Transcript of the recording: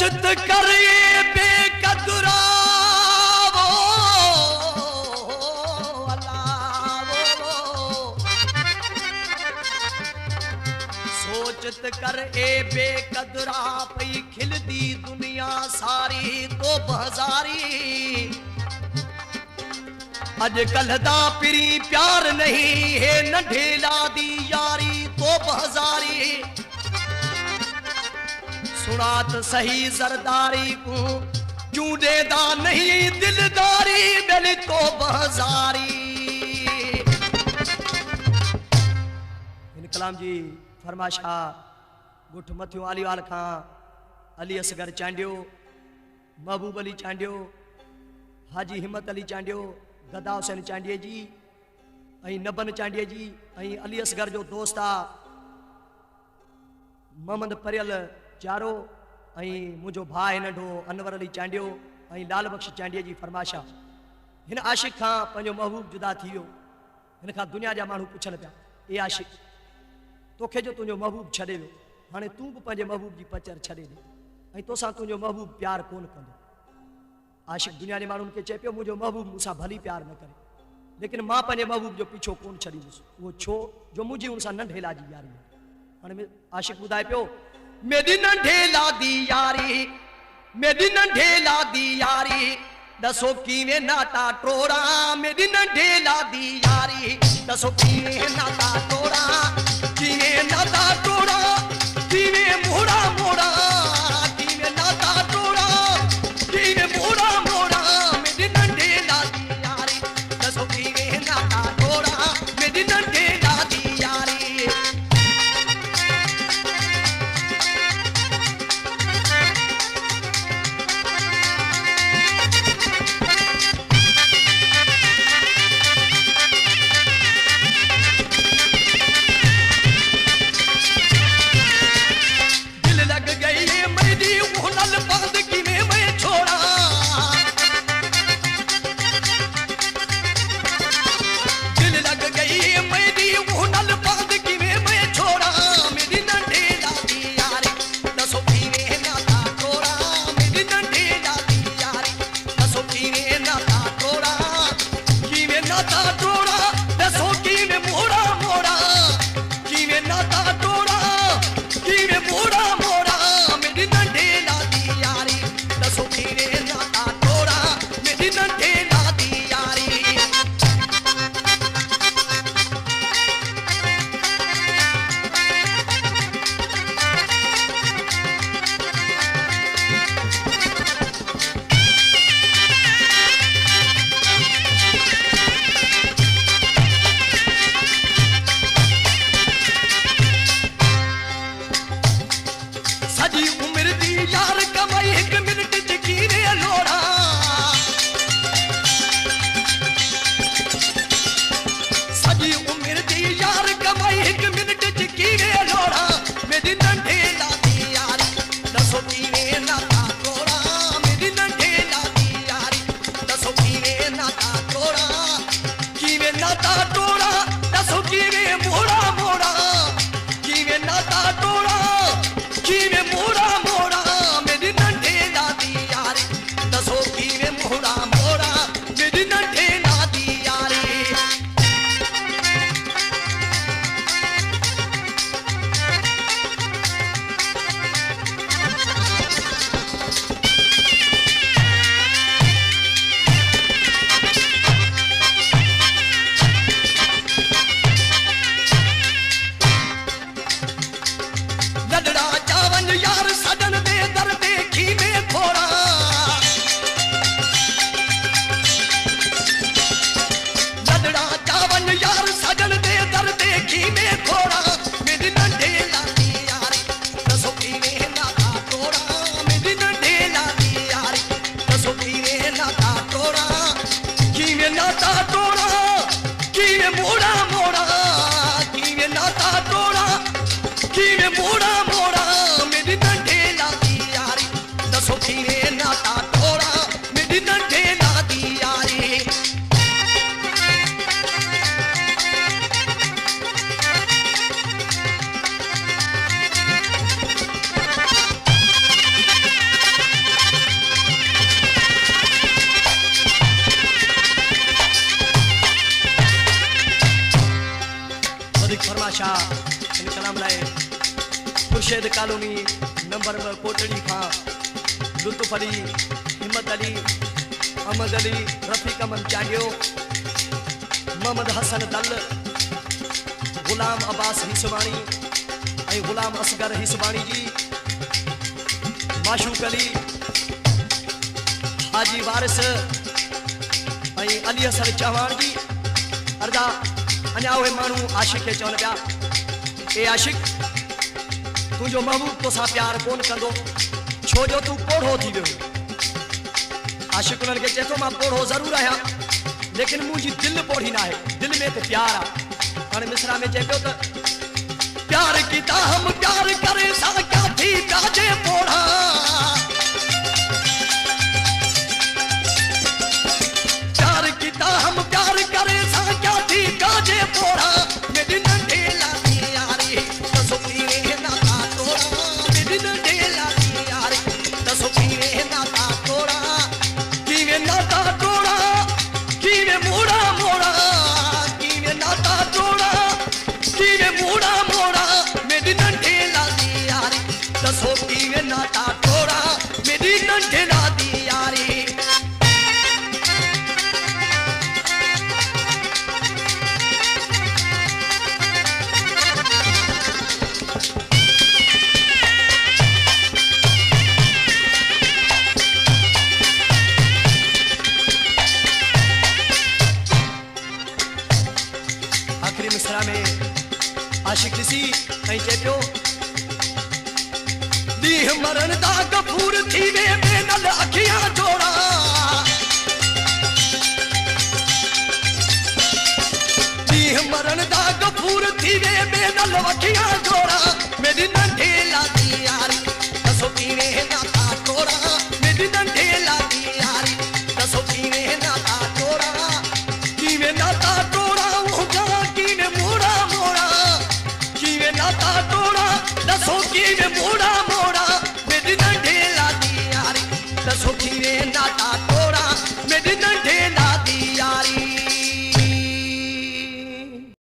सोचत कर ये बेकदरा सोचत कर ए बेकदरा पई खिलदी दुनिया सारी तो बहजारी अजकल दा पिरी प्यार नहीं है नढेला दी यारी तो बहजारी सुनात सही जरदारी को चूडे दा नहीं दिलदारी मेरी तो बहजारी। कलाम जी फरमाशा गुठ मथियो आलीवाल खां अली असगर चांडियो महबूब अली चांडियो हाजी हिम्मत अली चांडियो गदा हुसैन चांडिये जी नबन चांडिये जी अली असगर जो दोस्त आ मोहम्मद परियल चारो मुझो भाई नंढो अनवर अली चांडियो लाल बख्श चांडिये जी फरमाशा हिन आशिक खां पंहिंजो महबूब जुदा थी वियो हिन खां दुनिया जा माण्हू पुछनि पिया ए आशिक तोखे जो तुंहिंजो महबूब छॾे वियो हाणे तूं बि पंहिंजे महबूब जी पचर छॾे ॾे तोसां तुंहिंजो महबूब प्यार कोन कंदो। आशिक दुनिया जे माण्हुनि खे चए पियो मुंहिंजो महबूब मूंसां भली प्यार न करे लेकिन मां पंहिंजे महबूब जो पीछो कोन छॾींदुसि उहो छो जो मुंहिंजी हुन सां नंढेला जी यारी आहे। हाणे आशिक ॿुधाए पियो मेरी नंढेला दी यारी मेरी नंढेला दी यारी दसो कीवें नाता टोड़ा मेरी नंढेला दी यारी दसो कीवें नाता टोड़ा कीवें नाता टोड़ा कीवें मोड़ा मोड़ा कीवें नाता टोड़ा कीवें मोड़ा मोड़ा मेरी नंढेला दी यारी दसो कीवें नाता टोड़ा मेरी नंढेला दी यारी। मोड़ा मोड़ा मेरी नंढेला दी यारी मुर्शेद कॉलोनी नंबर में कोटड़ी खां लुत्फ अली, हिम्मत अली, अहमद अली, रफीक अमन चांडियो, मोहम्मद हसन दल, गुलाम अब्बास हिसवाणी ऐं गुलाम असगर हिसवाणी जी, माशूक अली, हाजी वारिस ऐं अली हसन चौहान जी। अर्दा अञा उहे माण्हू आशिक खे चवनि पिया, ए आशिक तुंहिंजो महबूब तोसां प्यार कोन कंदो छो जो तूं पोढ़ो थी वियो। आशिक उन्हनि खे चए थो मां पोढ़ो ज़रूरु आहियां लेकिन मुंहिंजी दिलि पोढ़ी न आहे, दिलि में त प्यार आहे। हाणे मिसरा में चए पियो त प्यार कीता हम प्यार करे सा क्या थी प्याजे पोढ़ा, प्यार कीता हम प्यार करे सा क्या थी प्याजे पोढ़ा, मेरी नंढे लागी यारी दसो पीरे नाता तोड़ा, मेरी नंढे लागी यारी दसो पीरे नाता तोड़ा, कीवे नाता तोड़ा कीवे मोड़ा मोड़ा, कीवे नाता तोड़ा कीवे मोड़ा मोड़ा, मेरी नंढे लागी यारी दसो कीवे नाता तोड़ा, मेरी नंढे लागी यारी। आखिरी मिसरा में आशिक ॾिसी ऐं चए पियो ॾींहुं मरण दा गफूर थी वे बेनल अखियां जोड़ा, ॾींहुं मरण दा गफूर थी वे बेनल अखियां जोड़ा, मेरी नंढे लागी यारी दसो कीवे नाता तोड़ा, मेरी नंढे लागी यारी दसो कीवे नाता तोड़ा, कीवे नाता तोड़ा कीवे मोड़ा मोड़ा, कीवे नाता तोड़ा दसो कीवे मोड़ा मोड़ा, मेरी नंढे लागी यारी दसो कीवे नाता तोड़ा, मेरी